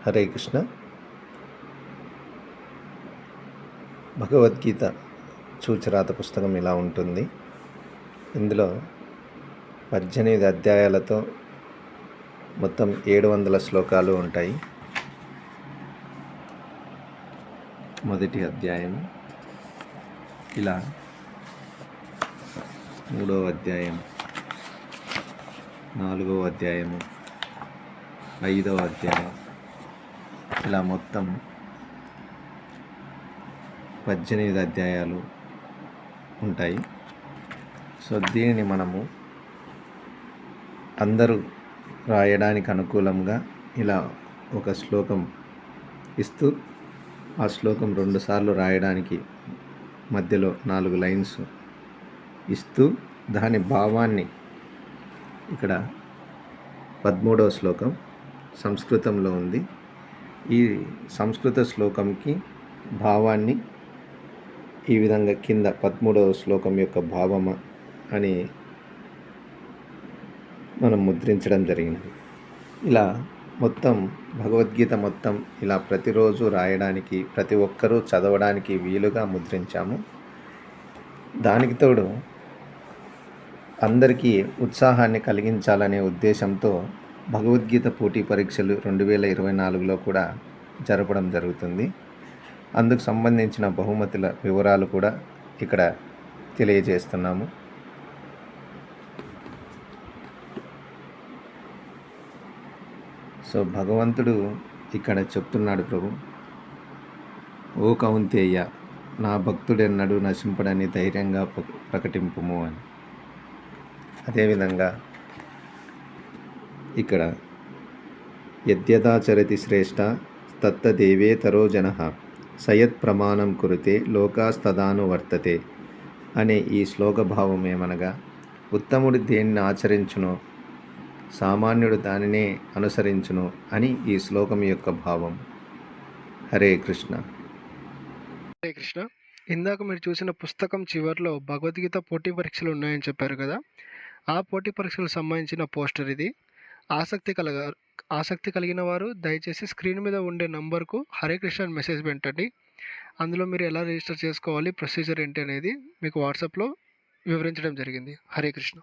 హరే కృష్ణ. భగవద్గీత చూచిరాత పుస్తకం ఇలా ఉంటుంది. ఇందులో 18 అధ్యాయాలతో మొత్తం 700 శ్లోకాలు ఉంటాయి. మొదటి అధ్యాయం ఇలా, మూడవ అధ్యాయం, 4వ అధ్యాయము, 5వ అధ్యాయం, ఇలా మొత్తం 18 అధ్యాయాలు ఉంటాయి. సో దీనిని మనము అందరూ రాయడానికి అనుకూలంగా ఇలా ఒక శ్లోకం ఇస్తూ, ఆ శ్లోకం 2 సార్లు రాయడానికి మధ్యలో 4 లైన్స్ ఇస్తూ, దాని భావాన్ని ఇక్కడ 13వ శ్లోకం సంస్కృతంలో ఉంది. ఈ సంస్కృత శ్లోకంకి భావాన్ని ఈ విధంగా కింద 13వ శ్లోకం యొక్క భావమ అని మనం ముద్రించడం జరిగినది. ఇలా మొత్తం భగవద్గీత మొత్తం ఇలా ప్రతిరోజు రాయడానికి, ప్రతి ఒక్కరూ చదవడానికి వీలుగా ముద్రించాము. దానికి తోడు అందరికీ ఉత్సాహాన్ని కలిగించాలనే ఉద్దేశంతో భగవద్గీత పోటీ పరీక్షలు 2024లో కూడా జరపడం జరుగుతుంది. అందుకు సంబంధించిన బహుమతుల వివరాలు కూడా ఇక్కడ తెలియజేస్తున్నాము. సో భగవంతుడు ఇక్కడ చెప్తున్నాడు, ప్రభు, ఓ కౌంతేయ, నా భక్తుడెన్నడూ నశింపడని ధైర్యంగా ప్రకటింపుము అని. అదేవిధంగా ఇక్కడ యద్యదాచరతి శ్రేష్ఠ తత్తదేవేతరో జనః సయత్ ప్రమాణం కురుతే లోకాస్తదాను వర్తతే అనే ఈ శ్లోక భావం ఏమనగా, ఉత్తముడు దేన్ని ఆచరించునో సామాన్యుడు దానినే అనుసరించును అని ఈ శ్లోకం యొక్క భావం. హరే కృష్ణ. హరే కృష్ణ. ఇందాక మీరు చూసిన పుస్తకం చివరిలో భగవద్గీత పోటీ పరీక్షలు ఉన్నాయని చెప్పారు కదా. ఆ పోటీ పరీక్షలకు సంబంధించిన పోస్టర్ ఇది. ఆసక్తి కలిగిన వారు దయచేసి స్క్రీన్ మీద ఉండే నంబర్కు హరే కృష్ణ అని మెసేజ్ పెట్టండి. అందులో మీరు ఎలా రిజిస్టర్ చేసుకోవాలి, ప్రొసీజర్ ఏంటి అనేది మీకు వాట్సాప్లో వివరించడం జరిగింది. హరే కృష్ణ.